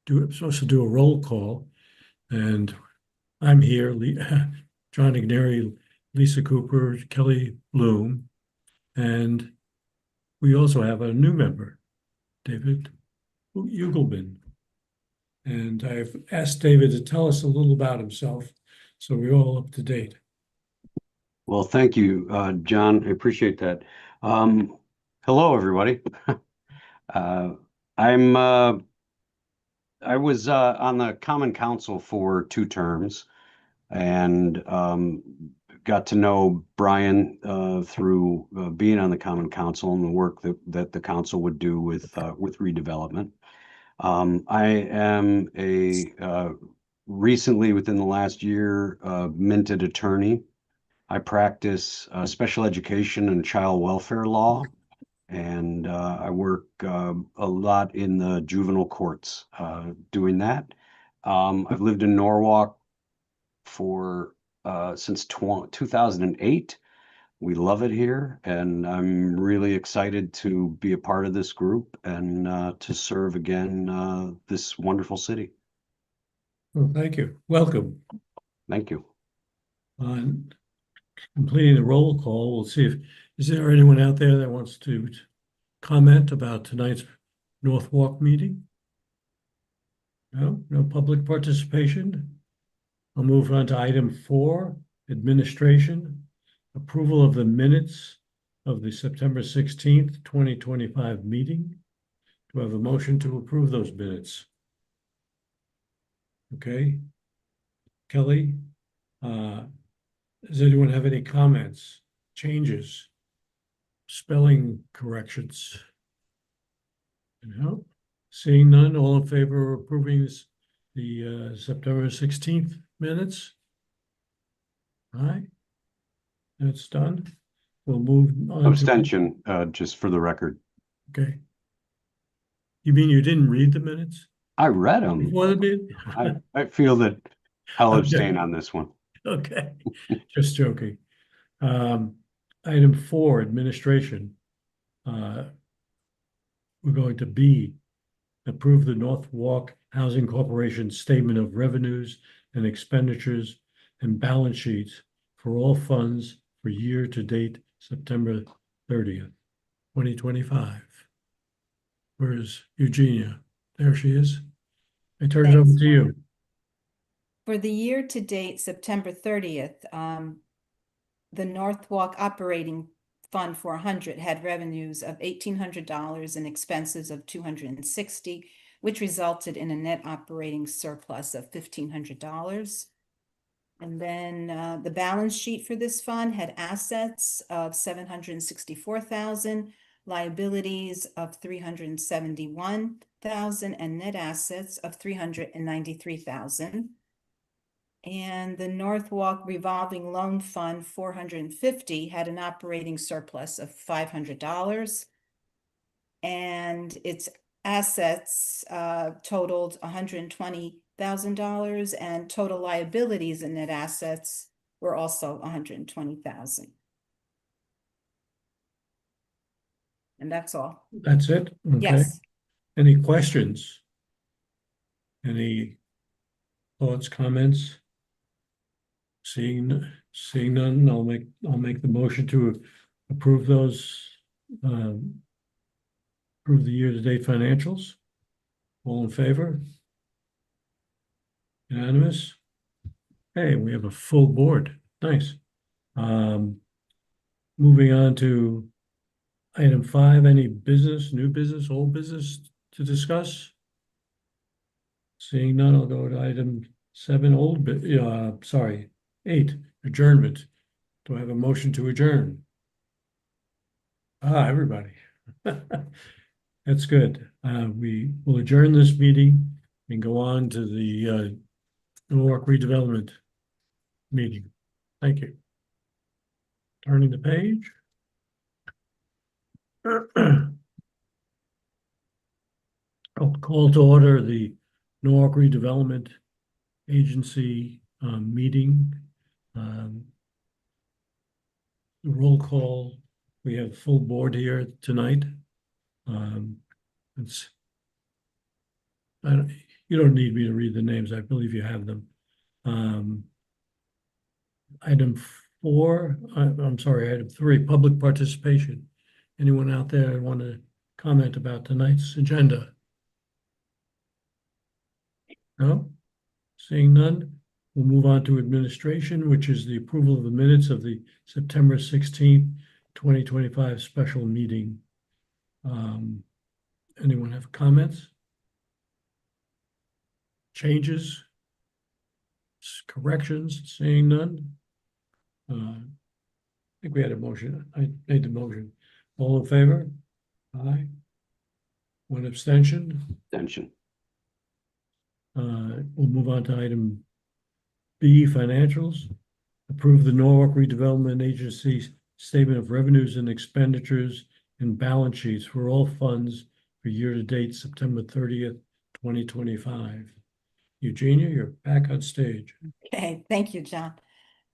supposed to do a roll call, and I'm here, John Igneri, Lisa Cooper, Kelly Bloom, and we also have a new member, David Ugelman. And I've asked David to tell us a little about himself, so we're all up to date. Well, thank you, John. I appreciate that. Hello, everybody. Uh, I'm I was on the Common Council for 2 terms and got to know Brian through being on the Common Council and the work that the council would do with redevelopment. I am a recently within the last year minted attorney. I practice special education and child welfare law, and I work a lot in the juvenile courts doing that. I've lived in Norwalk for since 2008. We love it here, and I'm really excited to be a part of this group and to serve again this wonderful city. Well, thank you. Welcome. Thank you. On completing the roll call, we'll see is there anyone out there that wants to comment about tonight's Norwalk meeting? No public participation. I'll move on to item 4, administration, approval of the minutes of the September 16th, 2025 meeting. Do I have a motion to approve those minutes? Okay. Kelly, does anyone have any comments, changes, spelling corrections? No? Seeing none, all in favor of approving the September 16th minutes? All right. That's done. We'll move on Abstention, just for the record. Okay. You mean you didn't read the minutes I read them. before the meeting? I feel that I'll Okay. abstain on this one. Okay, just joking. Item 4, administration. We're going to B, approve the Norwalk Housing Corporation Statement of Revenues and Expenditures and balance sheets for all funds for year to date September 30th, 2025. Where is Eugenia? There she is. I turn it over to you. For the year to date, September 30th, the Norwalk Operating Fund 400 had revenues of $1,800 and expenses of $260, which resulted in a net operating surplus of $1,500. And then the balance sheet for this fund had assets of $764,000, liabilities of $371,000, and net assets of $393,000. And the Norwalk Revolving Loan Fund 450 had an operating surplus of $500, and its assets totaled $120,000, and total liabilities and net assets were also $120,000. And that's all. That's it? Okay. Yes. Any questions? Any thoughts, comments? Seeing none, I'll make the motion to approve those, approve the year-to-date financials. All in favor? Unanimous? Hey, we have a full board. Nice. Moving on to item 5, any business, new business, old business to discuss? Seeing none, I'll go to item 7, 8, adjournment. Do I have a motion to adjourn? Everybody. That's good. We will adjourn this meeting and go on to the Norwalk Redevelopment meeting. Thank you. Turning the page. I'll call to order the Norwalk Redevelopment Agency meeting. Roll call. We have full board here tonight. you don't need me to read the names. I believe you have them. Item 4, I'm sorry, item 3, public participation. Anyone out there want to comment about tonight's agenda? No? Seeing none, we'll move on to administration, which is the approval of the minutes of the September 16th, 2025 special meeting. Anyone have comments? Changes? Corrections? Seeing none? I think we had a motion. I made the motion. All in favor? Aye. One abstention. Extension. We'll move on to item B, financials. Approve the Norwalk Redevelopment Agency's statement of revenues and expenditures and balance sheets for all funds for year-to-date September 30th, 2025. Eugenia, you're back on stage. Okay, thank you, John.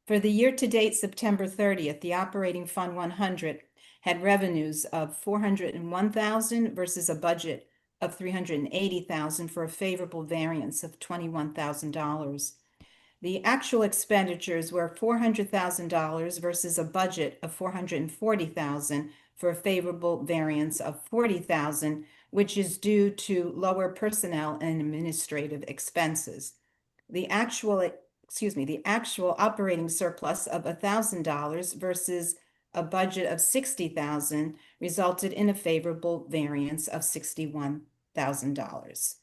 For the year-to-date September 30th, the operating fund 100 had revenues of $401,000 versus a budget of $380,000 for a favorable variance of $21,000. The actual expenditures were $400,000 versus a budget of $440,000 for a favorable variance of $40,000, which is due to lower personnel and administrative expenses. The actual operating surplus of $1,000 versus a budget of $60,000 resulted in a favorable variance of $61,000.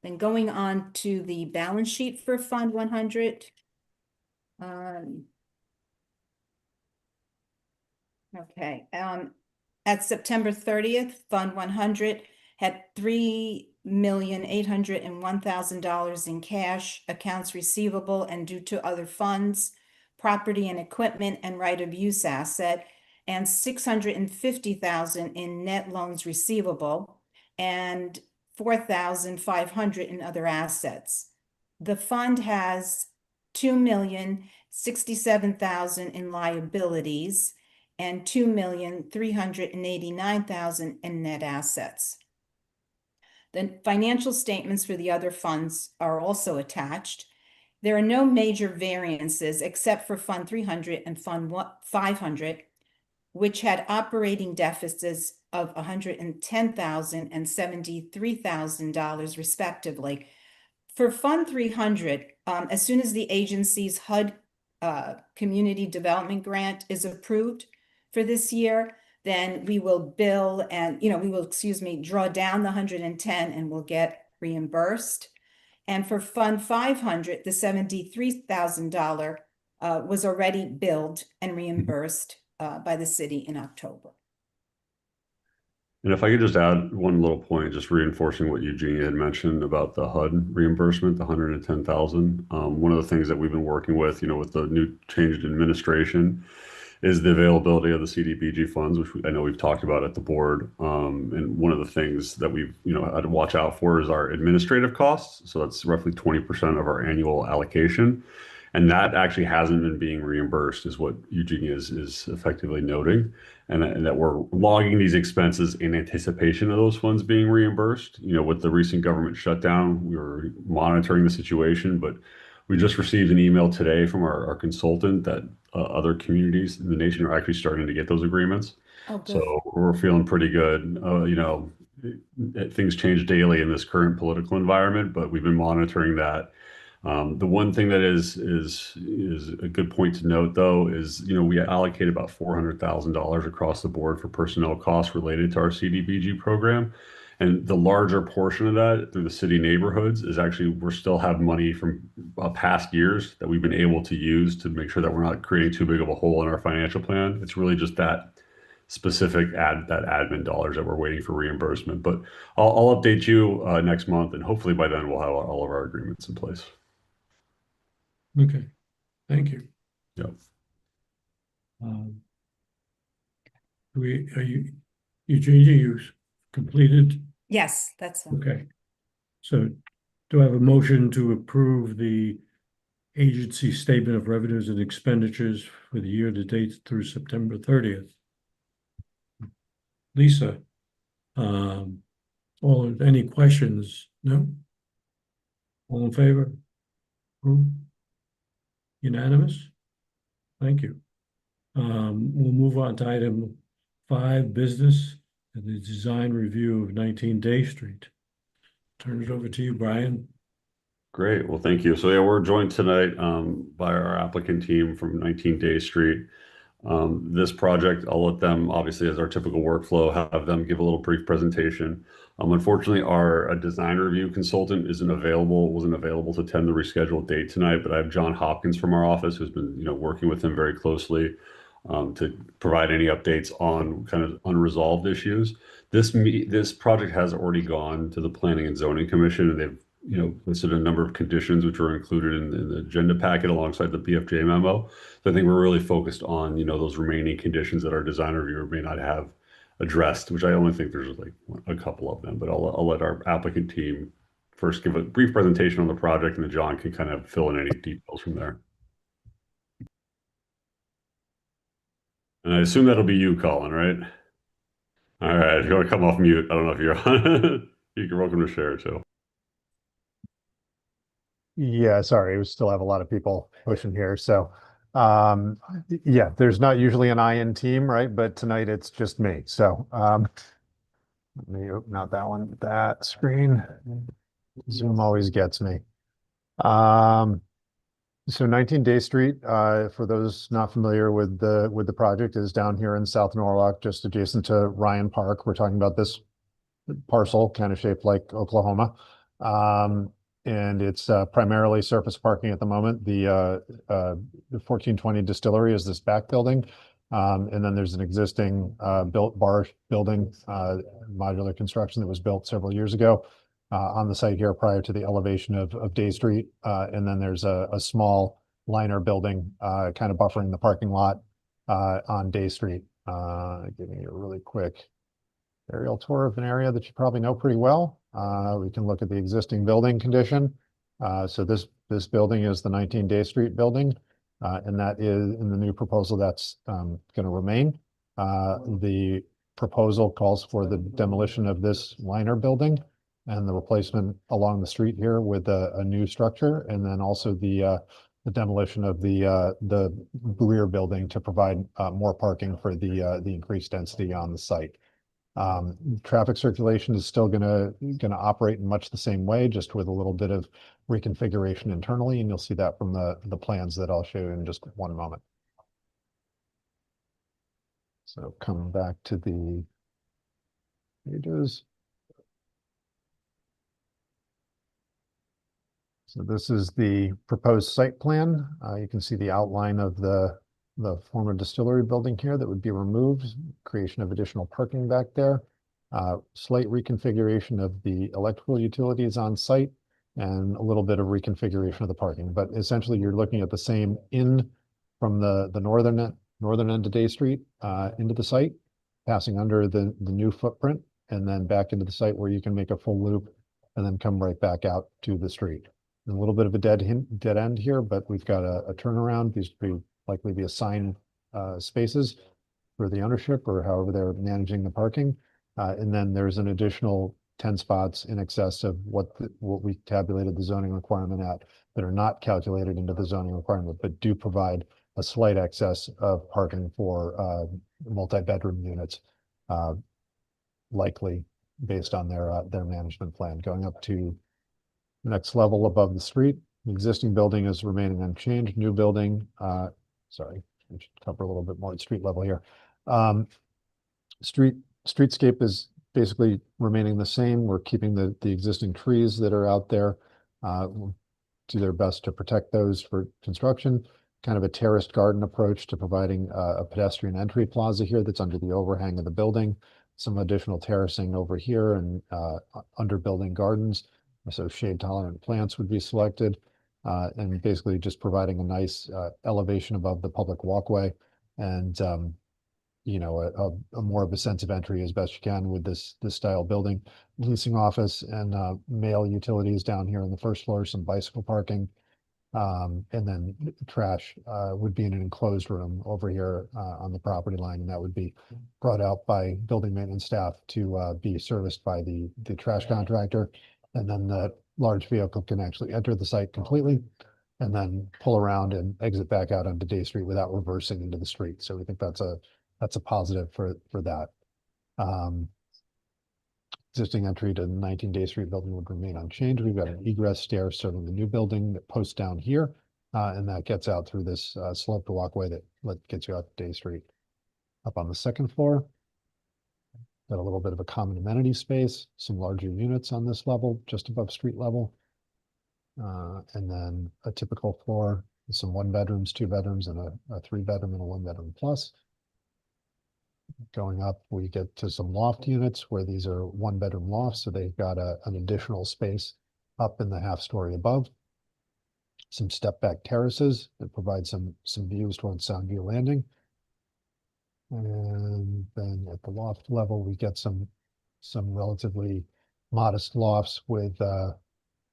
Then going on to the balance sheet for Fund 100. At September 30th, Fund 100 had $3,801,000 in cash, accounts receivable and due to other funds, property and equipment and right of use asset, and $650,000 in net loans receivable, and $4,500 in other assets. The fund has $2,067,000 in liabilities and $2,389,000 in net assets. The financial statements for the other funds are also attached. There are no major variances except for Fund 300 and Fund 500, which had operating deficits of $110,000 and $73,000 respectively. For Fund 300, as soon as the agency's HUD community development grant is approved for this year, then we will bill and, draw down the 110 and we'll get reimbursed. And for Fund 500, the $73,000 was already billed and reimbursed by the city in October. And if I could just add one little point, just reinforcing what Eugenia had mentioned about the HUD reimbursement, the 110,000. One of the things that we've been working with, with the new changed administration, is the availability of the CDBG funds, which I know we've talked about at the board. And one of the things that we've had to watch out for is our administrative costs. So that's roughly 20% of our annual allocation. And that actually hasn't been being reimbursed, is what Eugenia is effectively noting, and that we're logging these expenses in anticipation of those funds being reimbursed. With the recent government shutdown, we were monitoring the situation, but we just received an email today from our consultant that other communities in the nation are actually starting to get those agreements. Oh, good. So we're feeling pretty good. Things change daily in this current political environment, but we've been monitoring that. The one thing that is a good point to note, though, is we allocate about $400,000 across the board for personnel costs related to our CDBG program, and the larger portion of that through the city neighborhoods is actually we still have money from past years that we've been able to use to make sure that we're not creating too big of a hole in our financial plan. It's really just that specific admin dollars that we're waiting for reimbursement. But I'll update you next month, and hopefully by then we'll have all of our agreements in place. Okay, thank you. Yep. Eugenia, you completed? Yes, that's all. Okay. So do I have a motion to approve the agency statement of revenues and expenditures for the year to date through September 30th? Lisa, any questions? No? All in favor? Approved? Unanimous? Thank you. We'll move on to item 5, business and the design review of 19 Day Street. Turn it over to you, Brian. Great. Well, thank you. So yeah, we're joined tonight by our applicant team from 19 Day Street. This project, I'll let them, obviously, as our typical workflow, have them give a little brief presentation. Unfortunately, our design review consultant wasn't available to attend the rescheduled date tonight, but I have John Hopkins from our office who's been, working with him very closely to provide any updates on kind of unresolved issues. This project has already gone to the Planning and Zoning Commission, and they've listed a number of conditions which were included in the agenda packet alongside the PFJ memo. So I think we're really focused on, those remaining conditions that our design reviewer may not have addressed, which I only think there's like a couple of them, but I'll let our applicant team first give a brief presentation on the project, and then John can kind of fill in any details from there. And I assume that'll be you, Colin, right? All right, if you want to come off mute, I don't know if you're on. You're welcome to share too. Yeah, sorry, we still have a lot of people pushing here. So, yeah, there's not usually an I in team, right? But tonight it's just me. So, let me open out that screen. Zoom always gets me. So 19 Day Street, for those not familiar with the project, is down here in South Norwalk, just adjacent to Ryan Park. We're talking about this parcel, kind of shaped like Oklahoma. And it's primarily surface parking at the moment. The 1420 distillery is this back building. And then there's an existing built bar building, modular construction that was built several years ago on the site here prior to the elevation of Day Street. And then there's a small liner building kind of buffering the parking lot on Day Street. Giving you a really quick aerial tour of an area that you probably know pretty well. We can look at the existing building condition. So this building is the 19 Day Street building, and that is in the new proposal that's going to remain. The proposal calls for the demolition of this liner building and the replacement along the street here with a new structure, and then also the demolition of the rear building to provide more parking for the increased density on the site. Traffic circulation is still gonna operate in much the same way, just with a little bit of reconfiguration internally, and you'll see that from the plans that I'll show you in just one moment. So coming back to the pages. So this is the proposed site plan. You can see the outline of the former distillery building here that would be removed, creation of additional parking back there, slight reconfiguration of the electrical utilities on site, and a little bit of reconfiguration of the parking. But essentially, you're looking at the same in from the northern end of Day Street into the site, passing under the new footprint, and then back into the site where you can make a full loop and then come right back out to the street. And a little bit of a dead end here, but we've got a turnaround. These would likely be assigned spaces for the ownership or however they're managing the parking. And then there's an additional 10 spots in excess of what we tabulated the zoning requirement at that are not calculated into the zoning requirement, but do provide a slight excess of parking for multi-bedroom units, likely based on their management plan. Going up to the next level above the street, the existing building is remaining unchanged. New building, sorry, I should cover a little bit more at street level here. Streetscape is basically remaining the same. We're keeping the existing trees that are out there, we'll do their best to protect those for construction. Kind of a terraced garden approach to providing a pedestrian entry plaza here that's under the overhang of the building. Some additional terracing over here and under building gardens. So shade tolerant plants would be selected. And basically just providing a nice elevation above the public walkway and a more of a sense of entry as best you can with this style building. Leasing office and mail utilities down here on the first floor, some bicycle parking. And then trash would be in an enclosed room over here on the property line, and that would be brought out by building maintenance staff to be serviced by the trash contractor. And then large vehicle can actually enter the site completely and then pull around and exit back out onto Day Street without reversing into the street. So we think that's a positive for that. Existing entry to the 19 Day Street building would remain unchanged. We've got an egress stair serving the new building that posts down here. And that gets out through this sloped walkway that gets you out to Day Street. Up on the second floor, got a little bit of a common amenity space, some larger units on this level, just above street level. And then a typical floor, with some 1 bedrooms, 2 bedrooms, and a 3 bedroom and a 1 bedroom plus. Going up, we get to some loft units where these are 1 bedroom lofts, so they've got an additional space up in the half story above. Some step back terraces that provide some views towards Soundview Landing. And then at the loft level, we get some relatively modest lofts with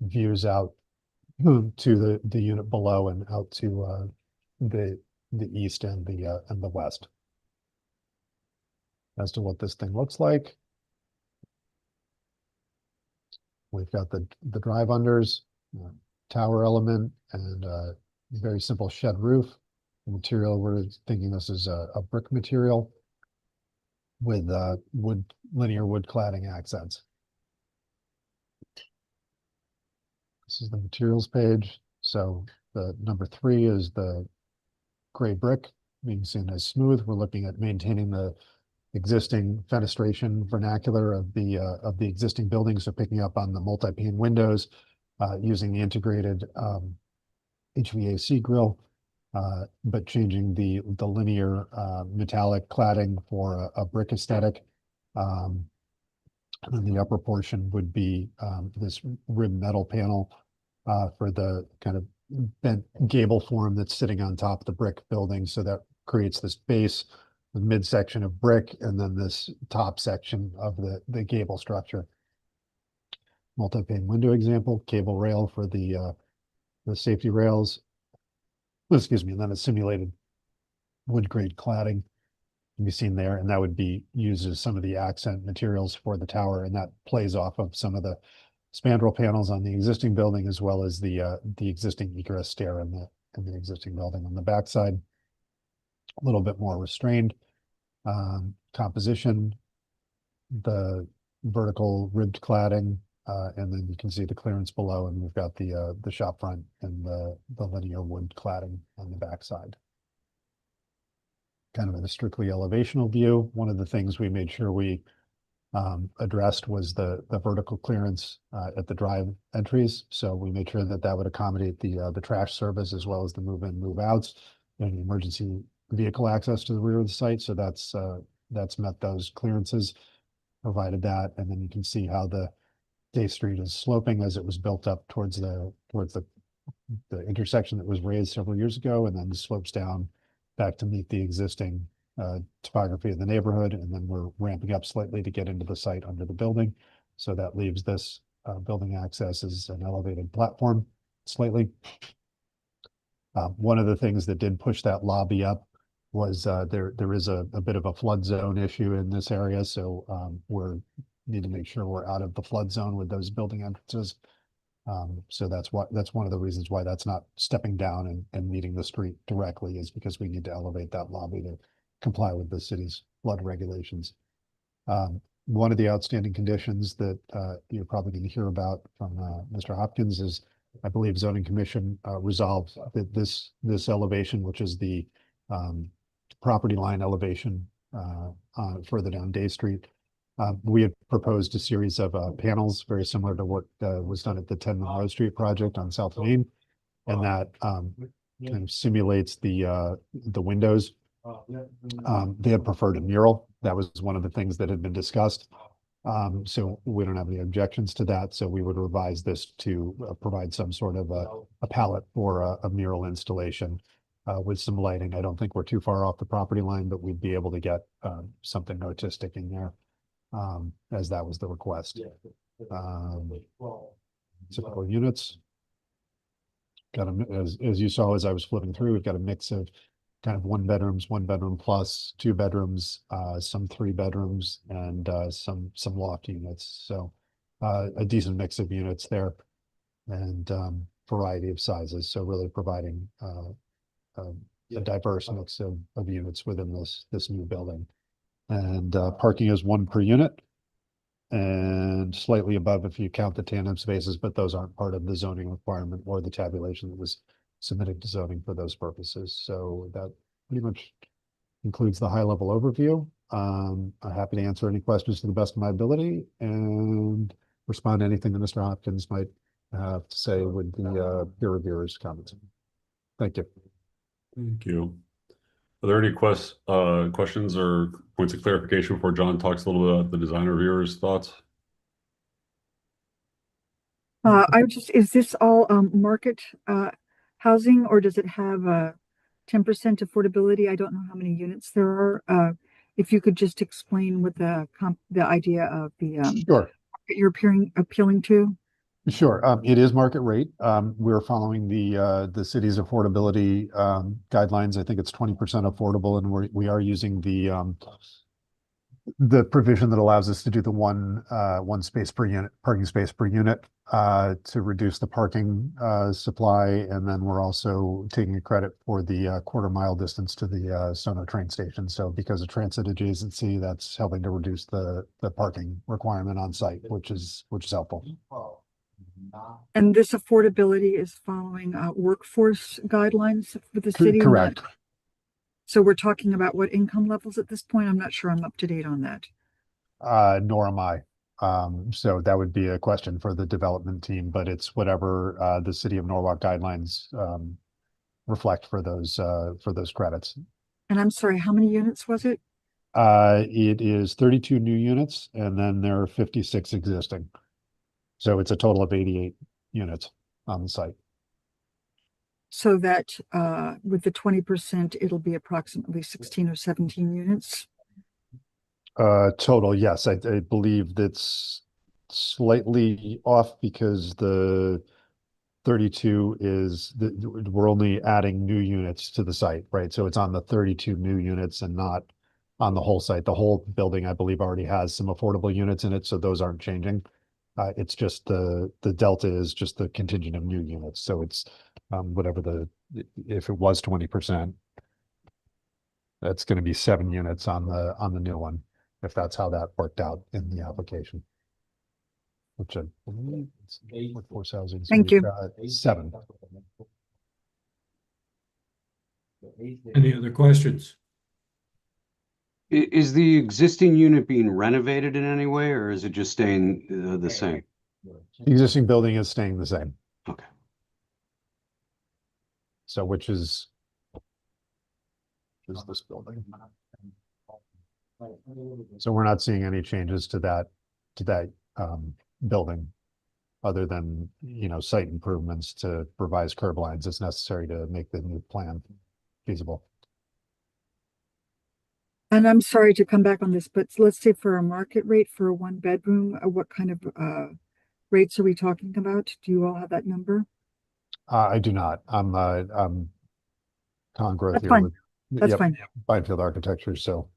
views out to the unit below and out to the east and the west. As to what this thing looks like, we've got the drive unders, tower element, and a very simple shed roof. The material, we're thinking this is a brick material with linear wood cladding accents. This is the materials page. So the number 3 is the gray brick being seen as smooth. We're looking at maintaining the existing fenestration vernacular of the existing building. So picking up on the multi-pane windows, using the integrated HVAC grill, but changing the linear metallic cladding for a brick aesthetic. And then the upper portion would be this ribbed metal panel for the kind of bent gable form that's sitting on top of the brick building. So that creates this base, the midsection of brick, and then this top section of the gable structure. Multi-pane window example, cable rail for the safety rails. Excuse me, and then a simulated wood grade cladding can be seen there, and that would be used as some of the accent materials for the tower, and that plays off of some of the spandrel panels on the existing building, as well as the existing egress stair in the existing building. On the backside, a little bit more restrained composition, the vertical ribbed cladding, and then you can see the clearance below, and we've got the shop front and the linear wood cladding on the backside. Kind of in a strictly elevational view, one of the things we made sure we addressed was the vertical clearance at the drive entries. So we made sure that would accommodate the trash service as well as the move in, move outs, and the emergency vehicle access to the rear of the site. So that's met those clearances, provided that, and then you can see how the Day Street is sloping as it was built up towards the intersection that was raised several years ago, and then slopes down back to meet the existing topography of the neighborhood, and then we're ramping up slightly to get into the site under the building. So that leaves this building access as an elevated platform slightly. One of the things that did push that lobby up was there is a bit of a flood zone issue in this area, so need to make sure we're out of the flood zone with those building entrances. So that's one of the reasons why that's not stepping down and meeting the street directly, is because we need to elevate that lobby to comply with the city's flood regulations. One of the outstanding conditions that you're probably going to hear about from Mr. Hopkins is, I believe, zoning commission resolved that this elevation, which is the property line elevation further down Day Street, we had proposed a series of panels very similar to what was done at the 10 Monroe Street project on South Main, and that kind of simulates the windows. They had preferred a mural. That was one of the things that had been discussed. So we don't have any objections to that. So we would revise this to provide some sort of a palette for a mural installation with some lighting. I don't think we're too far off the property line, but we'd be able to get something artistic in there. As that was the request. Typical units. Got as you saw as I was flipping through, we've got a mix of kind of 1 bedrooms, 1 bedroom plus, 2 bedrooms, some 3 bedrooms, and some loft units. So a decent mix of units there. and variety of sizes. So really providing a diverse mix of units within this new building. And parking is 1 per unit and slightly above if you count the tandem spaces, but those aren't part of the zoning requirement or the tabulation that was submitted to zoning for those purposes. So that pretty much includes the high level overview. I'm happy to answer any questions to the best of my ability and respond to anything that Mr. Hopkins might have to say with the peer reviewers' comments. Thank you. Thank you. Are there any questions or points of clarification before John talks a little bit about the design reviewer's thoughts? Is this all market housing, or does it have a 10% affordability? I don't know how many units there are. If you could just explain what the idea of the Sure. you're appealing to. Sure. It is market rate. We're following the city's affordability guidelines. I think it's 20% affordable, and we are using the provision that allows us to do the one space per unit, parking space per unit, to reduce the parking supply. And then we're also taking a credit for the quarter-mile distance to the Sono train station. So because of transit adjacency, that's helping to reduce the parking requirement on site, which is helpful. And this affordability is following workforce guidelines for the city? Correct. So we're talking about what income levels at this point? I'm not sure I'm up to date on that. Nor am I. So that would be a question for the development team, but it's whatever the city of Norwalk guidelines reflect for those credits. And I'm sorry, how many units was it? It is 32 new units, and then there are 56 existing. So it's a total of 88 units on the site. So that with the 20%, it'll be approximately 16 or 17 units. Total, yes. I believe that's slightly off because the 32 is we're only adding new units to the site, right? So it's on the 32 new units and not on the whole site. The whole building, I believe, already has some affordable units in it, so those aren't changing. It's just the delta is just the contingent of new units. So it's whatever if it was 20%, that's going to be 7 units on the new one, if that's how that worked out in the application. Which I believe it's workforce housing. So Thank we've you. got 7. Any other questions? Is the existing unit being renovated in any way, or is it just staying the same? The existing building is staying the same. Okay. So which is this building? So we're not seeing any changes to that building, other than, site improvements to revise curb lines as necessary to make the new plan feasible. And I'm sorry to come back on this, but let's say for a market rate for a 1 bedroom, what kind of rates are we talking about? Do you all have that number? I do not. I'm Con Growth That's here fine. with That's fine. Byfield Architecture. So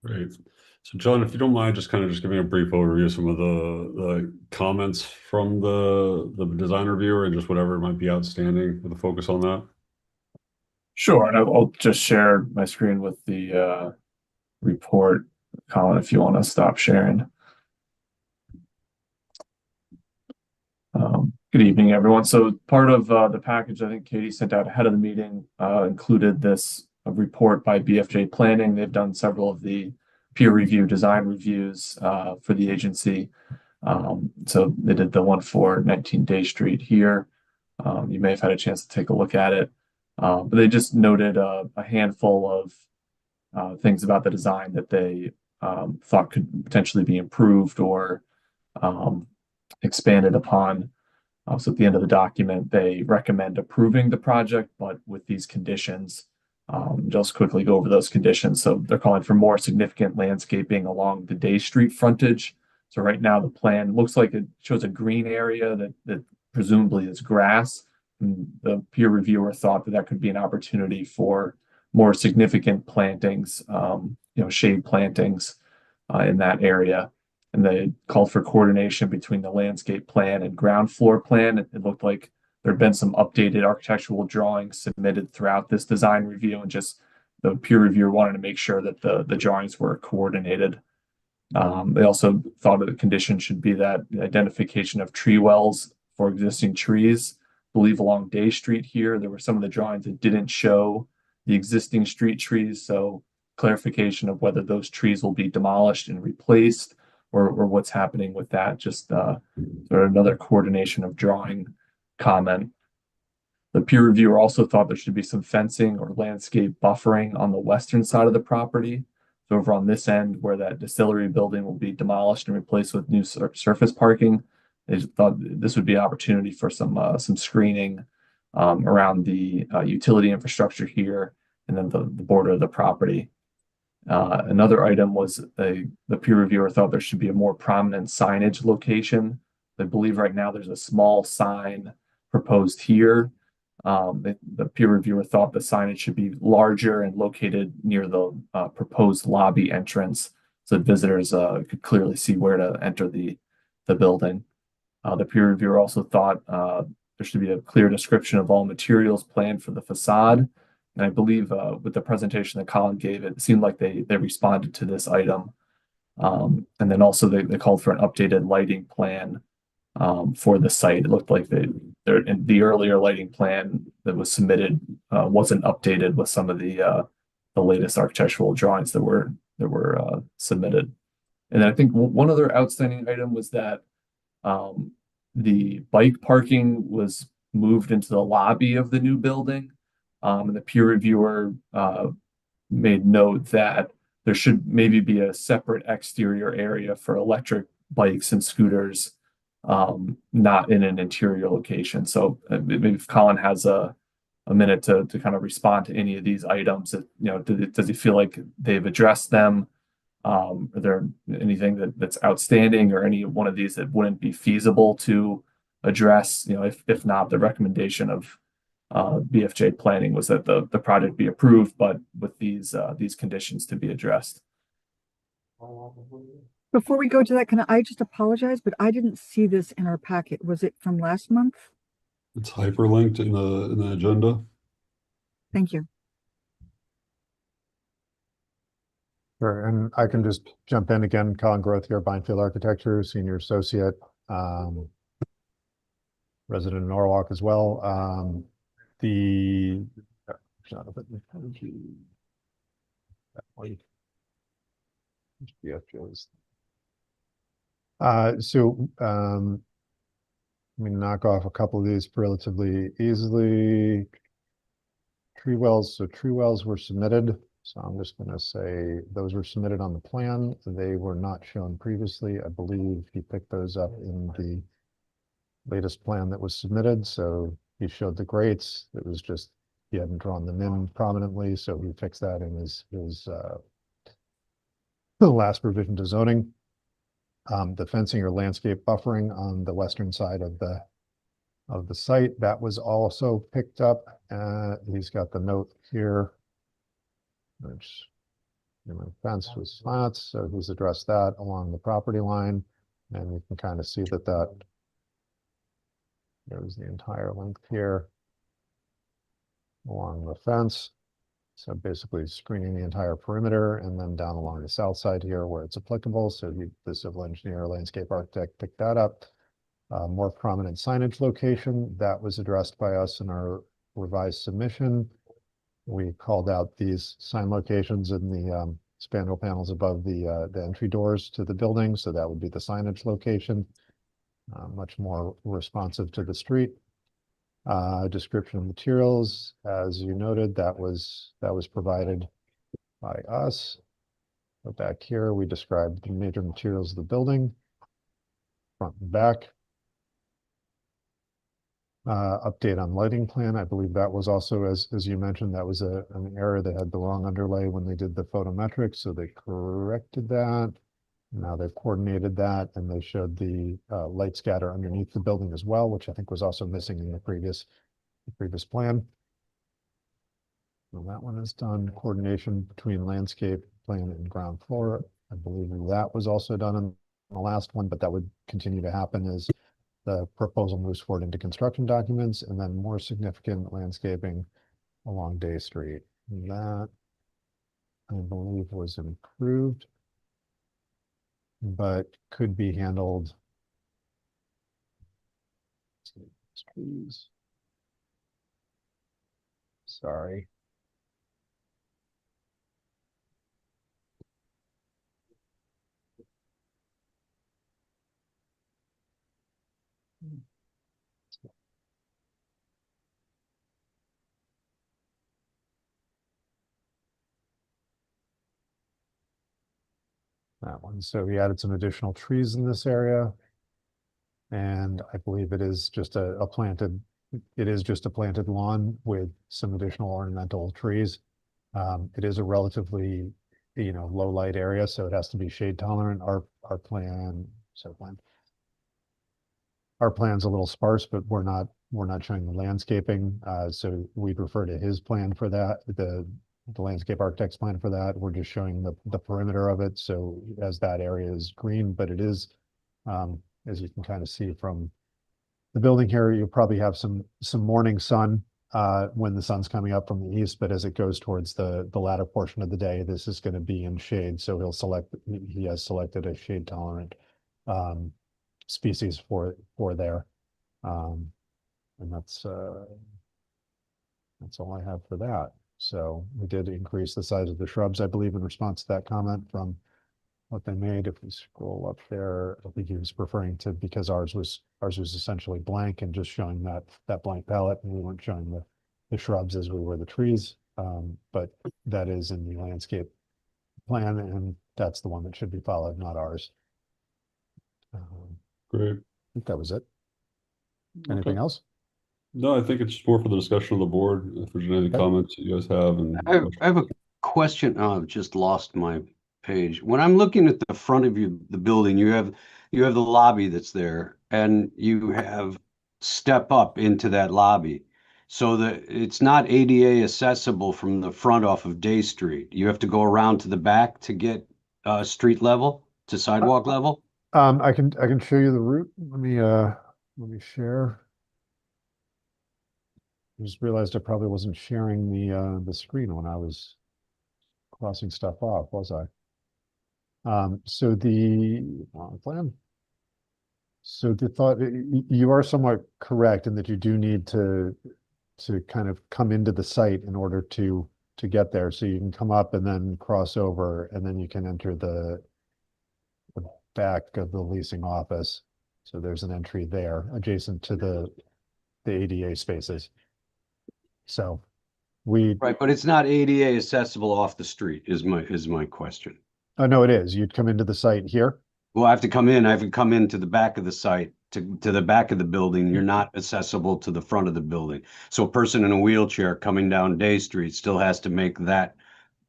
Great. So John, if you don't mind, just giving a brief overview of some of the comments from the design reviewer and just whatever might be outstanding with a focus on that. Sure, and I'll just share my screen with the report. Colin, if you want to stop sharing. Good evening, everyone. So part of the package I think Katie sent out ahead of the meeting included this report by BFJ Planning. They've done several of the peer review design reviews for the agency. So they did the one for 19 Day Street here. You may have had a chance to take a look at it. But they just noted a handful of things about the design that they thought could potentially be improved or expanded upon. So at the end of the document, they recommend approving the project, but with these conditions. Just quickly go over those conditions. So they're calling for more significant landscaping along the Day Street frontage. So right now the plan looks like it shows a green area that presumably is grass. And the peer reviewer thought that could be an opportunity for more significant plantings, shade plantings in that area. and they called for coordination between the landscape plan and ground floor plan. It looked like there had been some updated architectural drawings submitted throughout this design review, and just the peer reviewer wanted to make sure that the drawings were coordinated. They also thought that the condition should be that the identification of tree wells for existing trees. I believe along Day Street here, there were some of the drawings that didn't show the existing street trees, so clarification of whether those trees will be demolished and replaced, or what's happening with that. Just sort of another coordination of drawing comment. The peer reviewer also thought there should be some fencing or landscape buffering on the western side of the property. So over on this end, where that distillery building will be demolished and replaced with new surface parking, they thought this would be an opportunity for some screening around the utility infrastructure here, and then the border of the property. Another item was the peer reviewer thought there should be a more prominent signage location. I believe right now there's a small sign proposed here. The peer reviewer thought the signage should be larger and located near the proposed lobby entrance, so that visitors could clearly see where to enter the building. The peer reviewer also thought there should be a clear description of all materials planned for the facade. And I believe with the presentation that Colin gave, it seemed like they responded to this item. And then also they called for an updated lighting plan for the site. It looked like the earlier lighting plan that was submitted wasn't updated with some of the latest architectural drawings that were submitted. And I think one other outstanding item was that the bike parking was moved into the lobby of the new building. And the peer reviewer made note that there should maybe be a separate exterior area for electric bikes and scooters, not in an interior location. So maybe if Colin has a minute to kind of respond to any of these items, does he feel like they've addressed them? Are there anything that's outstanding, or any one of these that wouldn't be feasible to address? If not, the recommendation of BFJ planning was that the project be approved, but with these conditions to be addressed. Before we go to that, can I just apologize, but I didn't see this in our packet. Was it from last month? It's hyperlinked in the agenda. Thank you. Sure, and I can just jump in again. Colin Groth here, Byfield Architecture, Senior Associate, resident in Norwalk as well. Let me knock off a couple of these relatively easily. Tree wells, so tree wells were submitted. So I'm just going to say those were submitted on the plan. They were not shown previously. I believe he picked those up in the latest plan that was submitted. So he showed the grates. It was just he hadn't drawn them in prominently, so he fixed that in his the last revision to zoning. The fencing or landscape buffering on the western side of the site, that was also picked up. He's got the note here, which fence was slats, so he's addressed that along the property line, and you can kind of see that there's the entire length here along the fence. So basically screening the entire perimeter, and then down along the south side here where it's applicable. So the civil engineer, landscape architect picked that up. More prominent signage location, that was addressed by us in our revised submission. We called out these sign locations in the spandrel panels above the entry doors to the building. So that would be the signage location, much more responsive to the street. Description of materials, as you noted, that was provided by us. But back here, we described the major materials of the building, front and back. Update on lighting plan. I believe that was also, as you mentioned, that was an error that had the wrong underlay when they did the photometrics, so they corrected that. Now they've coordinated that, and they showed the light scatter underneath the building as well, which I think was also missing in the previous plan. Well, that one is done. Coordination between landscape plan and ground floor. I believe that was also done in the last one, but that would continue to happen as the proposal moves forward into construction documents, and then more significant landscaping along Day Street. That, I believe, was improved, but could be handled. Please. Sorry. That one. So we added some additional trees in this area. And I believe it is just a planted, it is just a planted lawn with some additional ornamental trees. It is a relatively, low light area, so it has to be shade tolerant. Our plan, our plan's a little sparse, but we're not showing the landscaping. So we'd refer to his plan for that, the landscape architect's plan for that. We're just showing the perimeter of it. So as that area is green, but it is, as you can kind of see from the building here, you'll probably have some morning sun when the sun's coming up from the east, but as it goes towards the latter portion of the day, this is going to be in shade. So he has selected a shade tolerant species for there. And that's all I have for that. So we did increase the size of the shrubs, I believe, in response to that comment from what they made. If we scroll up there, I think he was referring to, because ours was essentially blank and just showing that blank palette, and we weren't showing the shrubs as we were the trees. But that is in the landscape plan, and that's the one that should be followed, not ours. Great. I think that was it. Anything Okay. else? No, I think it's just more for the discussion of the board. If there's any Okay. comments that you guys have, and I have a question. Oh, I've just lost my page. When I'm looking at the front of the building, you have the lobby that's there, and you have step up into that lobby. So that it's not ADA accessible from the front off of Day Street. You have to go around to the back to get street level to sidewalk level. I can show you the route. Let me share. I just realized I probably wasn't sharing the screen when I was crossing stuff off, was I? So the plan. So the thought, you are somewhat correct in that you do need to kind of come into the site in order to get there. So you can come up and then cross over, and then you can enter the back of the leasing office. So there's an entry there adjacent to the ADA spaces. So Right, but it's not ADA accessible off the street is my question. oh no, it is. You'd come into the site here. Well, I have to come into the back of the site, to the back of the building. You're not accessible to the front of the building. So a person in a wheelchair coming down Day Street still has to make that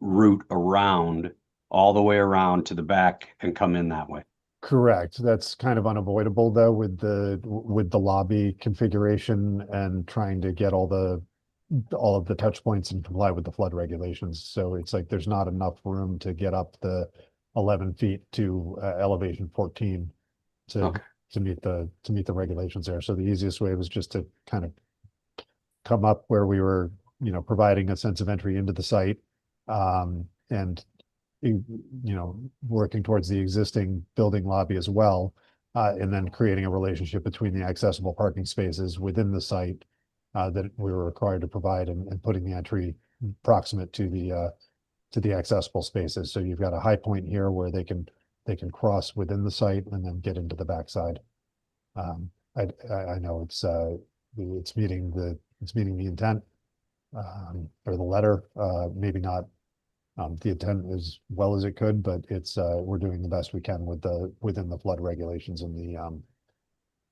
route around, all the way around to the back and come in that way. Correct. That's kind of unavoidable though with the lobby configuration and trying to get all of the touch points and comply with the flood regulations. So it's like there's not enough room to get up the 11 feet to elevation 14 Okay. to meet the regulations there. So the easiest way was just to kind of come up where we were, providing a sense of entry into the site, and working towards the existing building lobby as well, and then creating a relationship between the accessible parking spaces within the site that we were required to provide, and putting the entry proximate to the accessible spaces. So you've got a high point here where they can cross within the site and then get into the backside. I know it's meeting the intent, or the letter, maybe not the intent as well as it could, but we're doing the best we can within the flood regulations and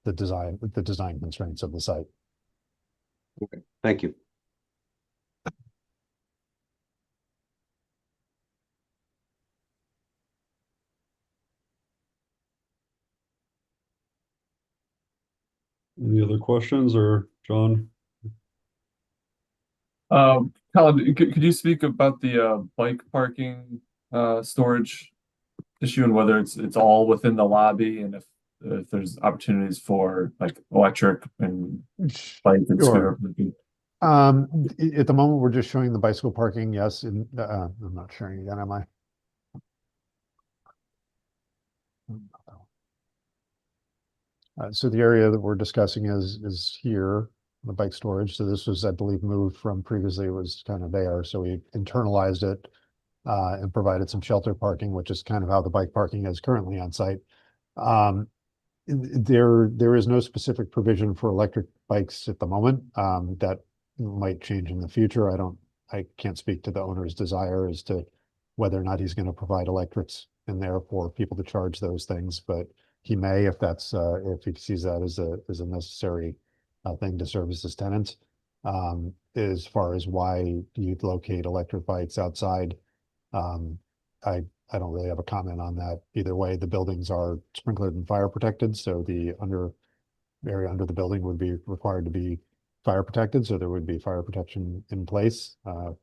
the design constraints of the site. Okay. Thank you. any other questions, or John? Colin, could you speak about the bike parking storage issue and whether it's all within the lobby and if there's opportunities for like electric and bike and scooter Sure. parking. At the moment, we're just showing the bicycle parking, yes, and, I'm not sharing again, am I? So the area that we're discussing is here, the bike storage. So this was, I believe, moved from previously, it was kind of there, so we internalized it and provided some shelter parking, which is kind of how the bike parking is currently on site. There is no specific provision for electric bikes at the moment. That might change in the future. I can't speak to the owner's desire as to whether or not he's going to provide electrics in there for people to charge those things, but he may if if he sees that as a necessary thing to service his tenants. As far as why you'd locate electric bikes outside, um, I don't really have a comment on that. Either way, the buildings are sprinklered and fire protected, so the area under the building would be required to be fire protected, so there would be fire protection in place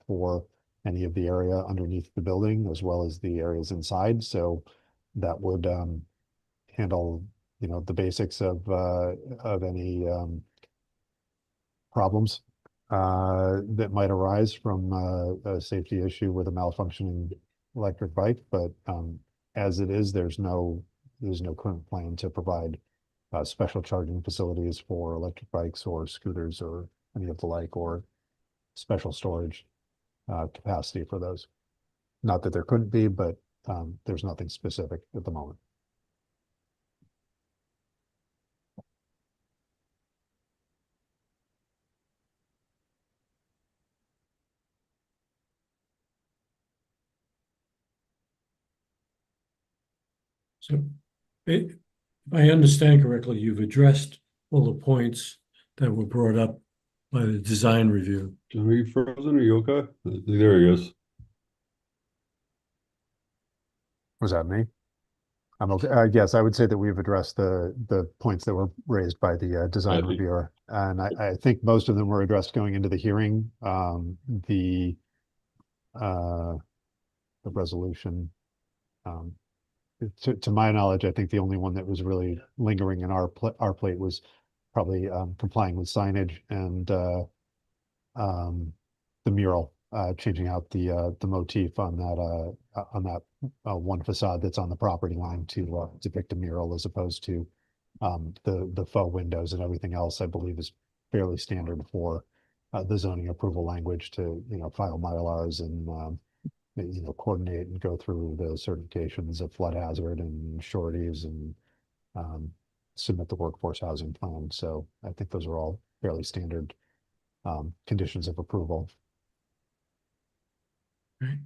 for any of the area underneath the building as well as the areas inside. So that would handle, the basics of any problems that might arise from a safety issue with a malfunctioning electric bike. But as it is, there's no current plan to provide special charging facilities for electric bikes or scooters or any of the like, or special storage capacity for those. Not that there couldn't be, but there's nothing specific at the moment. So if I understand correctly, you've addressed all the points that were brought up by the design review. John, are you frozen? Are you okay? There he is. Was that me? I'm okay. Yes, I would say that we've addressed the points that were raised by the design Okay. reviewer. And I think most of them were addressed going into the hearing. The resolution, to my knowledge, I think the only one that was really lingering in our plate was probably complying with signage and the mural, changing out the motif on that one facade that's on the property line to depict a mural as opposed to the faux windows, and everything else, I believe, is fairly standard for the zoning approval language to, file Mylars and coordinate and go through the certifications of flood hazard and sureties and submit the workforce housing plan. So I think those are all fairly standard conditions of approval. Right.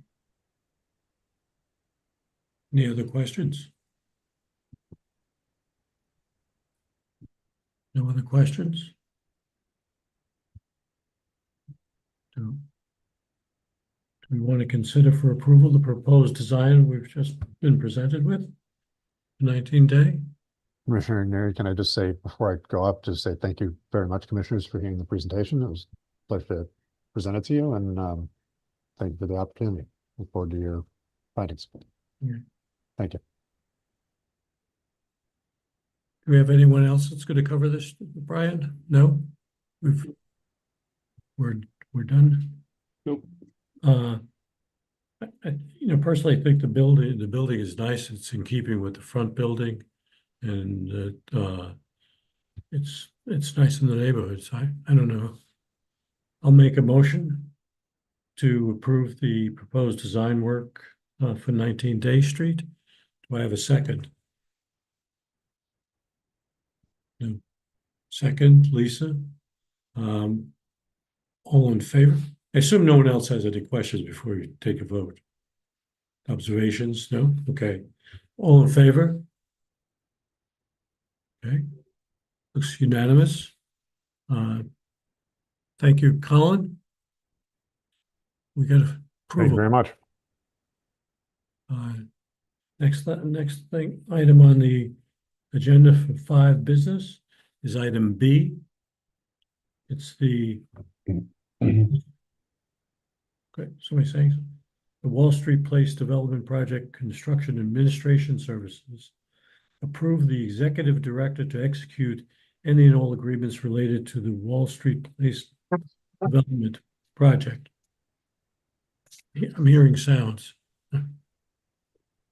Any other questions? No other questions? Do we want to consider for approval the proposed design we've just been presented with? 19-day? Commissioner Neri, can I just say, before I go up, just say thank you very much, commissioners, for hearing the presentation. It was a pleasure to present it to you, and thank you for the opportunity. Look forward to your findings. Yeah. Thank you. Do we have anyone else that's going to cover this, Brian? No? We're done? Nope. Personally, I think the building is nice. It's in keeping with the front building, and it's nice in the neighborhood. So I don't know. I'll make a motion to approve the proposed design work for 19 Day Street. Do I have a second? No. Second, Lisa. All in favor? I assume no one else has any questions before you take a vote. Observations? No? Okay. All in favor? Okay. Looks unanimous. Thank you, Colin. We got Thank you approval. very much. Next thing, item on the agenda for 5 business is item B. It's the, okay, somebody saying something? the Wall Street Place Development Project Construction Administration Services. Approve the executive director to execute any and all agreements related to the Wall Street Place Development Project. I'm hearing sounds.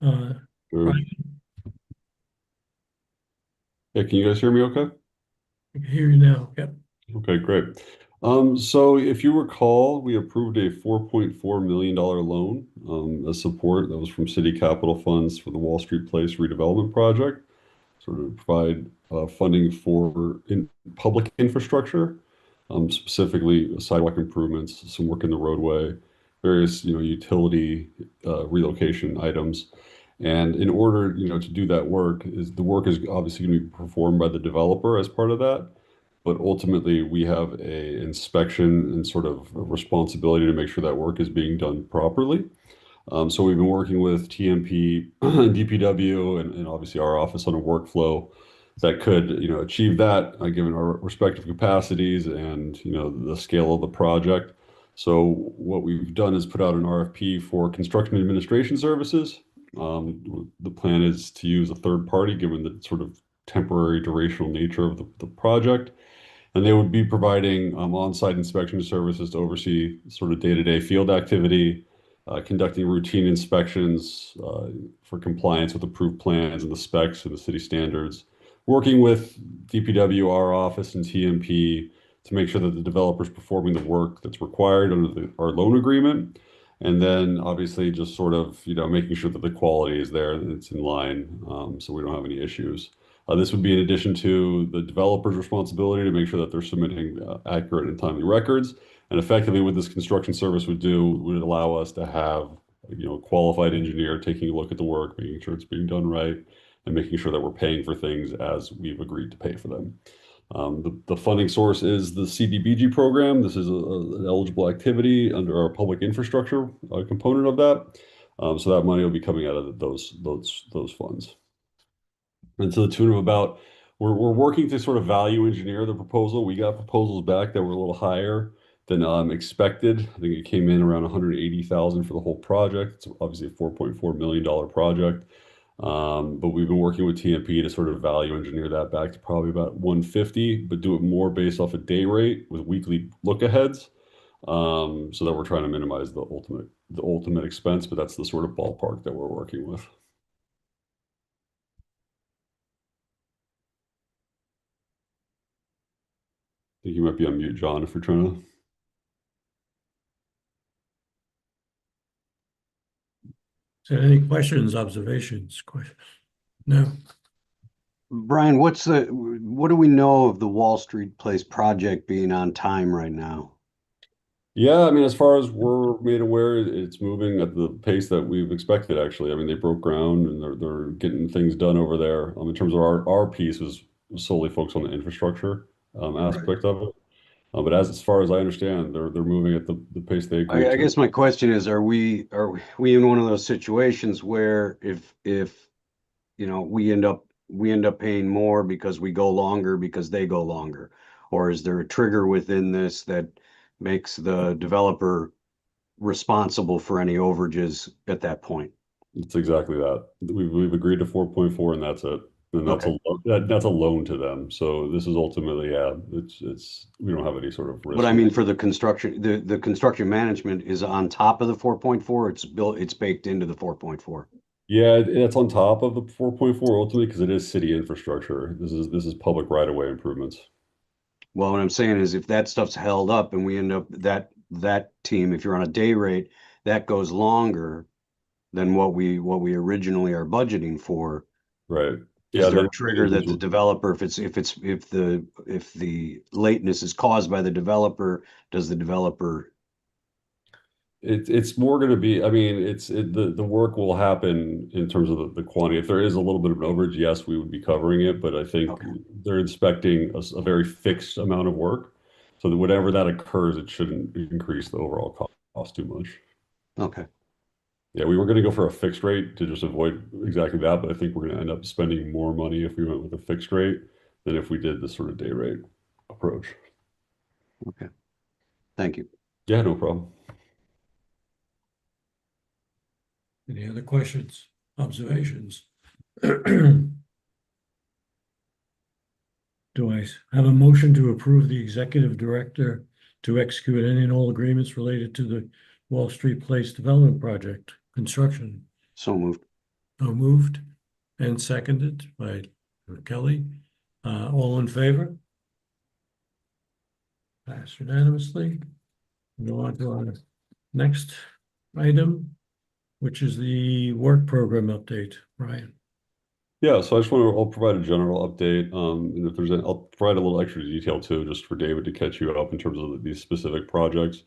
Good. Brian, Yeah, can you guys hear me okay? I can hear you now. Yep. Okay, great. So if you recall, we approved a $4.4 million loan as support that was from city capital funds for the Wall Street Place redevelopment project, sort of provide funding for public infrastructure, specifically sidewalk improvements, some work in the roadway, various utility relocation items. And in order to do that work, the work is obviously going to be performed by the developer as part of that. But ultimately, we have a inspection and sort of a responsibility to make sure that work is being done properly. So we've been working with TMP, DPW, and obviously our office on a workflow that could, achieve that, given our respective capacities and, the scale of the project. So what we've done is put out an RFP for construction administration services. The plan is to use a third party, given the sort of temporary durational nature of the project. And they would be providing on-site inspection services to oversee sort of day-to-day field activity, conducting routine inspections for compliance with approved plans and the specs and the city standards, working with DPW, our office, and TMP to make sure that the developer is performing the work that's required under our loan agreement. And then obviously just sort of, making sure that the quality is there and it's in line, so we don't have any issues. This would be in addition to the developer's responsibility to make sure that they're submitting accurate and timely records. And effectively, what this construction service would do would allow us to have, a qualified engineer taking a look at the work, making sure it's being done right, and making sure that we're paying for things as we've agreed to pay for them. The funding source is the CDBG program. This is an eligible activity under our public infrastructure component of that. So that money will be coming out of those funds. And to the tune of about, we're working to sort of value engineer the proposal. We got proposals back that were a little higher than expected. I think it came in around 180,000 for the whole project. It's obviously a $4.4 million project. But we've been working with TMP to sort of value engineer that back to probably about 150, but do it more based off a day rate with weekly look aheads. So that we're trying to minimize the ultimate expense, but that's the sort of ballpark that we're working with. I think you might be on mute, John, if you're trying to. So any questions, observations, questions? No. Brian, what do we know of the Wall Street Place project being on time right now? Yeah, I mean, as far as we're made aware, it's moving at the pace that we've expected, actually. I mean, they broke ground and they're getting things done over there. In terms of our piece was solely focused on the infrastructure aspect of it. But as far as I understand, they're moving at the pace they agreed I to. guess my question is, are we in one of those situations where if we end up paying more because we go longer because they go longer, or is there a trigger within this that makes the developer responsible for any overages at that point? It's exactly that. We've agreed to 4.4 and that's it. And that's Okay. that's a loan to them. So this is ultimately, it's we don't have any sort of risk. But I mean, for the construction, the construction management is on top of the 4.4. It's baked into the 4.4. Yeah, it's on top of the 4.4 ultimately because it is city infrastructure. This is public right-of-way improvements. Well, what I'm saying is if that stuff's held up and we end up that team, if you're on a day rate, that goes longer than what we originally are budgeting for. Right. Is Yeah, there a then trigger that the developer, if the lateness is caused by the developer, does the developer? it's more going to be, I mean, the work will happen in terms of the quantity. If there is a little bit of an overage, yes, we would be covering it, but I think Okay. they're inspecting a very fixed amount of work. So that whatever that occurs, it shouldn't increase the overall cost too much. Okay. Yeah, we were going to go for a fixed rate to just avoid exactly that, but I think we're going to end up spending more money if we went with a fixed rate than if we did this sort of day rate approach. Okay. Thank you. Yeah, no problem. Any other questions, observations? Do I have a motion to approve the executive director to execute any and all agreements related to the Wall Street Place Development Project construction? So moved. So moved and seconded by Kelly. All in favor? Passed unanimously. Go on to our next item, which is the work program update. Ryan. Yeah, so I'll provide a general update. And if there's I'll provide a little extra detail too, just for David to catch you up in terms of these specific projects.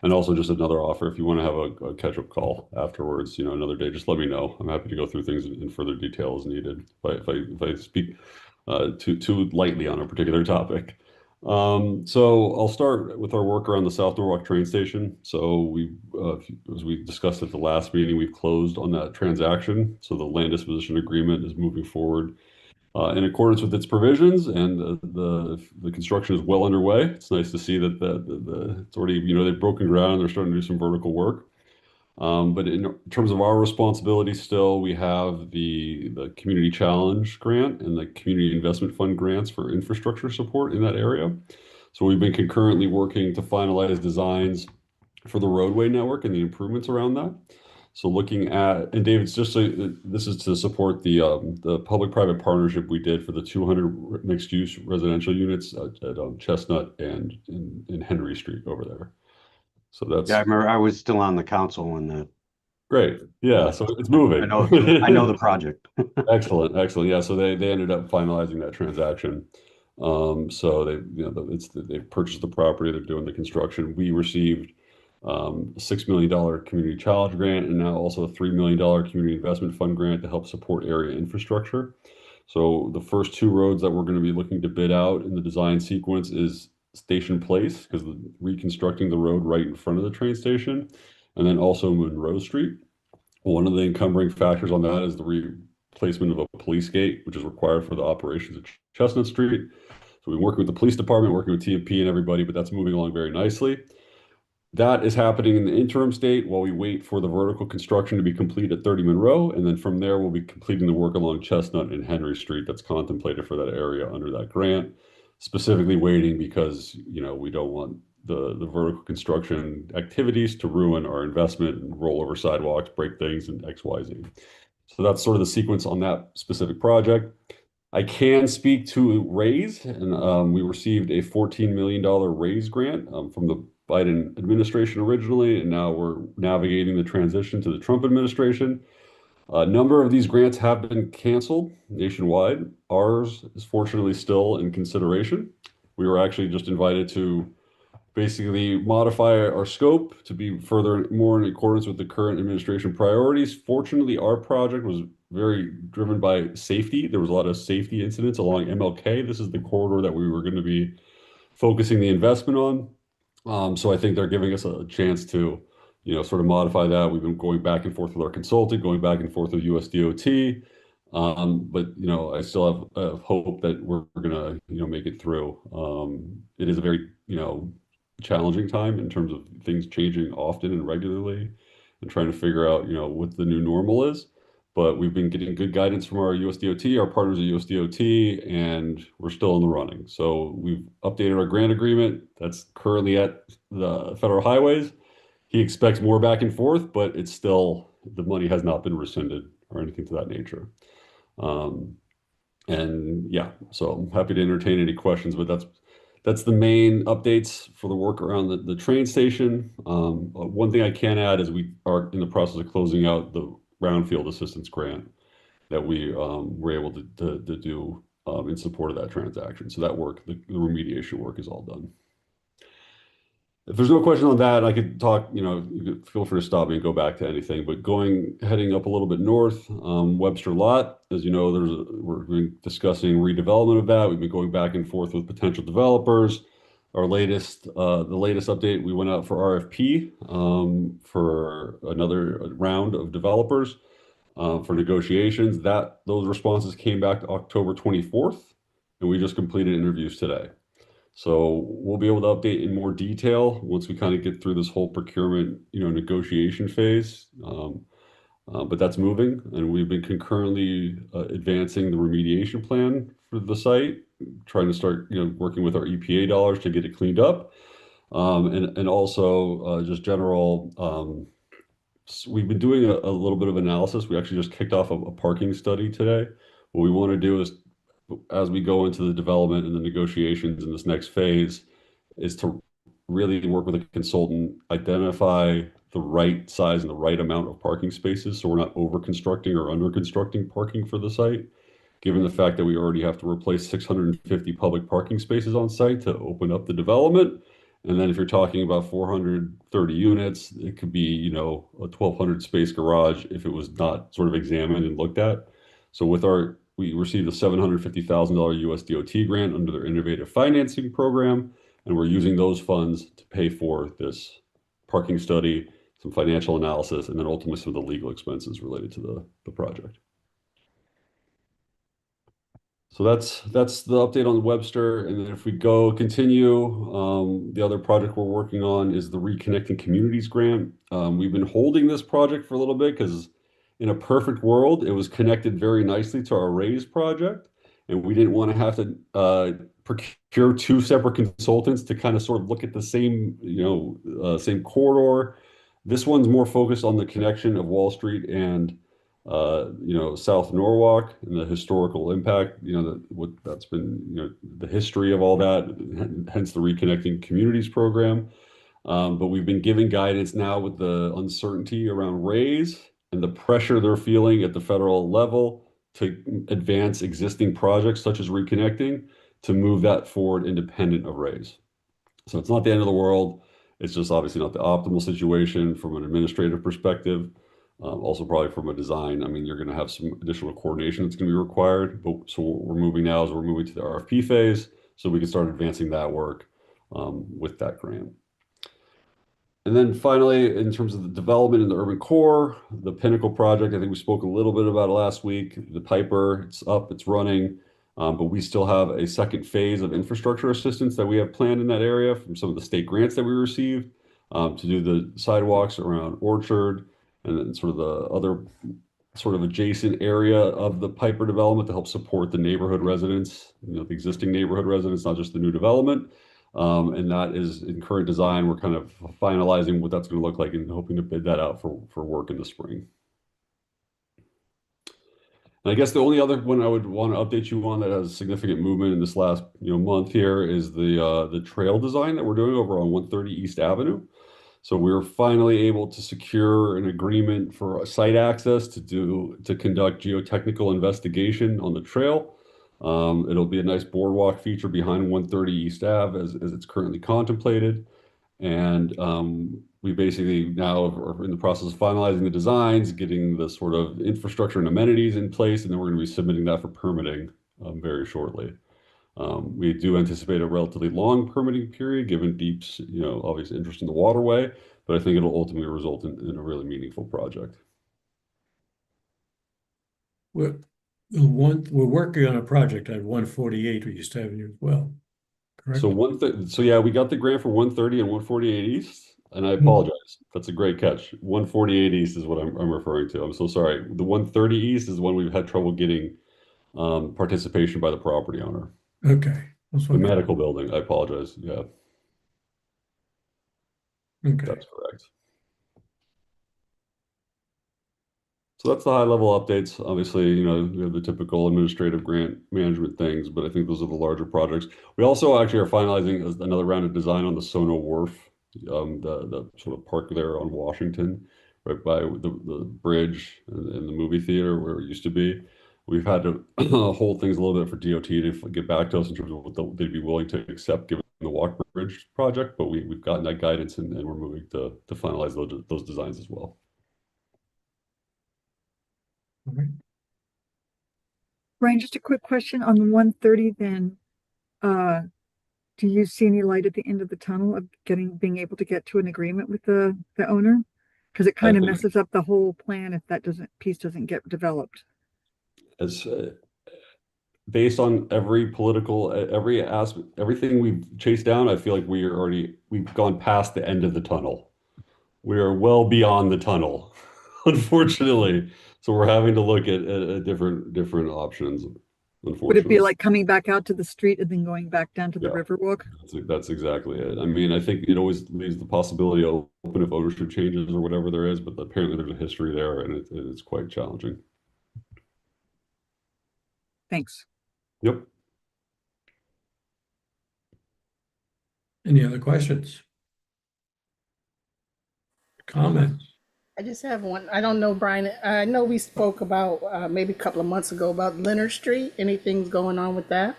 And also just another offer, if you want to have a catch-up call afterwards, another day, just let me know. I'm happy to go through things in further detail as needed if I speak too lightly on a particular topic. So I'll start with our work around the South Norwalk train station. So as we discussed at the last meeting, we've closed on that transaction. So the land disposition agreement is moving forward in accordance with its provisions, and the construction is well underway. It's nice to see that it's already, they've broken ground and they're starting to do some vertical work. But in terms of our responsibility still, we have the Community Challenge Grant and the Community Investment Fund grants for infrastructure support in that area. So we've been concurrently working to finalize designs for the roadway network and the improvements around that. So looking at, and David's this is to support the public-private partnership we did for the 200 mixed-use residential units at Chestnut and in Henry Street over there. So that's, Yeah, I remember I was still on the council when the, great. Yeah, so it's moving. I know the project. Excellent, excellent. Yeah, so they ended up finalizing that transaction. So they purchased the property, they're doing the construction. We received $6 million community challenge grant, and now also a $3 million community investment fund grant to help support area infrastructure. So the first two roads that we're going to be looking to bid out in the design sequence is Station Place, because reconstructing the road right in front of the train station, and then also Monroe Street. One of the encumbering factors on that is the replacement of a police gate, which is required for the operations at Chestnut Street. So we've been working with the police department, working with TMP and everybody, but that's moving along very nicely. That is happening in the interim state while we wait for the vertical construction to be complete at 30 Monroe. And then from there, we'll be completing the work along Chestnut and Henry Street that's contemplated for that area under that grant. Specifically waiting because, we don't want the vertical construction activities to ruin our investment and roll over sidewalks, break things, and X, Y, Z. So that's sort of the sequence on that specific project. I can speak to raise, and we received a $14 million raise grant from the Biden administration originally, and now we're navigating the transition to the Trump administration. A number of these grants have been canceled nationwide. Ours is fortunately still in consideration. We were actually just invited to basically modify our scope to be more in accordance with the current administration priorities. Fortunately, our project was very driven by safety. There was a lot of safety incidents along MLK. This is the corridor that we were going to be focusing the investment on. So I think they're giving us a chance to, sort of modify that. We've been going back and forth with our consultant, going back and forth with USDOT. But I still have hope that we're gonna, make it through. It is a very, challenging time in terms of things changing often and regularly, and trying to figure out, what the new normal is. But we've been getting good guidance from our USDOT, our partners at USDOT, and we're still in the running. So we've updated our grant agreement. That's currently at the federal highways. He expects more back and forth, but it's still, the money has not been rescinded or anything to that nature. And yeah, so I'm happy to entertain any questions, but that's the main updates for the work around the train station. One thing I can add is we are in the process of closing out the brownfield assistance grant that we were able to do in support of that transaction. So that work, the remediation work is all done. If there's no question on that, I could talk, you feel free to stop me and go back to anything, but heading up a little bit north, Webster Lot, as you know, we're discussing redevelopment of that. We've been going back and forth with potential developers. The latest update, we went out for RFP for another round of developers for negotiations. Those responses came back to October 24th, and we just completed interviews today. So we'll be able to update in more detail once we kind of get through this whole procurement, negotiation phase. But that's moving, and we've been concurrently advancing the remediation plan for the site, trying to start, working with our EPA dollars to get it cleaned up. And also just general, we've been doing a little bit of analysis. We actually just kicked off a parking study today. What we want to do is, as we go into the development and the negotiations in this next phase, is to really work with a consultant, identify the right size and the right amount of parking spaces, so we're not over constructing or under constructing parking for the site, given the fact that we already have to replace 650 public parking spaces on site to open up the development. And then if you're talking about 430 units, it could be, a 1,200 space garage if it was not sort of examined and looked at. So we received a $750,000 US DOT grant under their innovative financing program, and we're using those funds to pay for this parking study, some financial analysis, and then ultimately some of the legal expenses related to the project. So that's the update on Webster. And then if we continue, the other project we're working on is the Reconnecting Communities grant. We've been holding this project for a little bit because in a perfect world, it was connected very nicely to our RAISE project. And we didn't want to have to procure two separate consultants to kind of sort of look at the same, same corridor. This one's more focused on the connection of Wall Street and South Norwalk and the historical impact, that's been, the history of all that, hence the Reconnecting Communities program. But we've been giving guidance now with the uncertainty around RAISE and the pressure they're feeling at the federal level to advance existing projects such as reconnecting, to move that forward independent of RAISE. So it's not the end of the world. It's just obviously not the optimal situation from an administrative perspective. Also, probably from a design, I mean, you're going to have some additional coordination that's going to be required. But so what we're moving now is we're moving to the RFP phase so we can start advancing that work with that grant. And then finally, in terms of the development in the urban core, the Pinnacle project, I think we spoke a little bit about it last week. The Piper, it's up, it's running, but we still have a second phase of infrastructure assistance that we have planned in that area from some of the state grants that we received to do the sidewalks around Orchard, and then sort of the other sort of adjacent area of the Piper development to help support the neighborhood residents, the existing neighborhood residents, not just the new development. And that is in current design. We're kind of finalizing what that's going to look like and hoping to bid that out for work in the spring. And I guess the only other one I would want to update you on that has significant movement in this last month here is the trail design that we're doing over on 130 East Avenue. So we were finally able to secure an agreement for site access to conduct geotechnical investigation on the trail. It'll be a nice boardwalk feature behind 130 East Ave as it's currently contemplated. And we basically now are in the process of finalizing the designs, getting the sort of infrastructure and amenities in place, and then we're going to be submitting that for permitting very shortly. We do anticipate a relatively long permitting period, given DEEP's, obvious interest in the waterway, but I think it'll ultimately result in a really meaningful project. We're working on a project at 148 East Avenue as well, correct? So yeah, we got the grant for 130 and 148 East, and I apologize. That's a great catch. 148 East is what I'm referring to. I'm so sorry. The 130 East is the one we've had trouble getting participation by the property owner. Okay. The medical building, I apologize. Yeah, Okay. that's correct. So that's the high level updates. Obviously, we have the typical administrative grant management things, but I think those are the larger projects. We also actually are finalizing another round of design on the Sono Wharf, the sort of park there on Washington, right by the bridge and the movie theater where it used to be. We've had to hold things a little bit for DOT to get back to us in terms of what they'd be willing to accept given the Walk Bridge project, but we've gotten that guidance and we're moving to finalize those designs as well. All right. Brian, just a quick question on the 130 then. Do you see any light at the end of the tunnel of being able to get to an agreement with the owner? Because it kind of messes up the whole plan if that piece doesn't get developed. As based on every political, every aspect, everything we've chased down, I feel like we've gone past the end of the tunnel. We are well beyond the tunnel. unfortunately. So we're having to look at different options, Would it unfortunately. be like coming back out to the street and then going back down to the Yeah. Riverwalk? That's exactly it. I mean, I think it always leaves the possibility open if ownership changes or whatever there is, but apparently there's a history there and it's quite challenging. Thanks. Yep. Any other questions? Comments? I just have one. I don't know, Brian. I know we spoke about maybe a couple of months ago about Leonard Street. Anything's going on with that?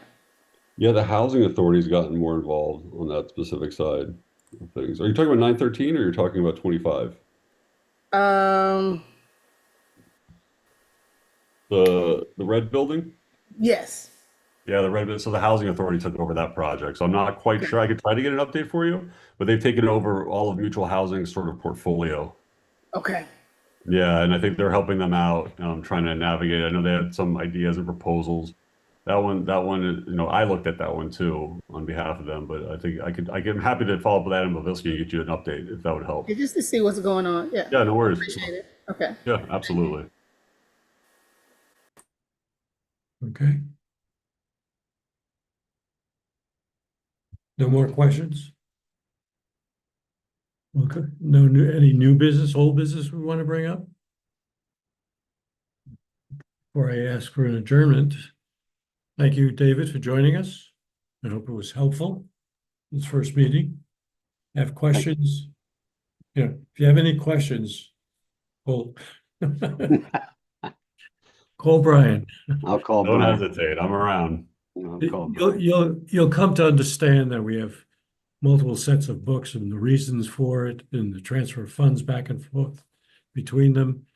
Yeah, the housing authority's gotten more involved on that specific side of things. Are you talking about 913 or you're talking about 25? Um, The red building? yes. Yeah, the red. So the housing authority took over that project. So I'm not quite sure. I could try to get an update for you, but they've taken over all of Mutual Housing's sort of portfolio. Okay. Yeah, and I think they're helping them out, trying to navigate. I know they had some ideas and proposals. That one, I looked at that one too on behalf of them, but I think I'm happy to follow up with Adam Bavilsky and get you an update if that would help. Yeah, just to see what's going on. Yeah. Yeah, no worries. Appreciate it. Okay. Yeah, absolutely. Okay. No more questions? Okay, any new business, old business we want to bring up? Before I ask for an adjournment, thank you, David, for joining us. I hope it was helpful, this first meeting. Have questions? Yeah, if you have any questions, call call Brian. I'll call Don't Brian. hesitate. I'm around. I'll call Brian. You'll come to understand that we have multiple sets of books and the reasons for it and the transfer of funds back and forth between them.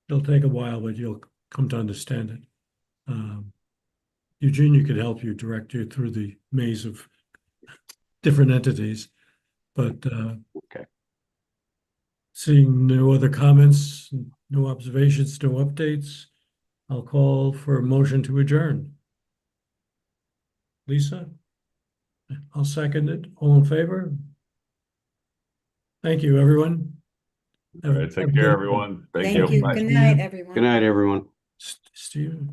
It'll take a while, but you'll come to understand it. Eugene could help you, direct you through the maze of different entities, but Okay. seeing no other comments, no observations, no updates, I'll call for a motion to adjourn. Lisa? I'll second it. All in favor? Thank you, everyone. All right, take care, everyone. Thank Thank you. Bye. Good night, everyone. Good night, everyone. Steve.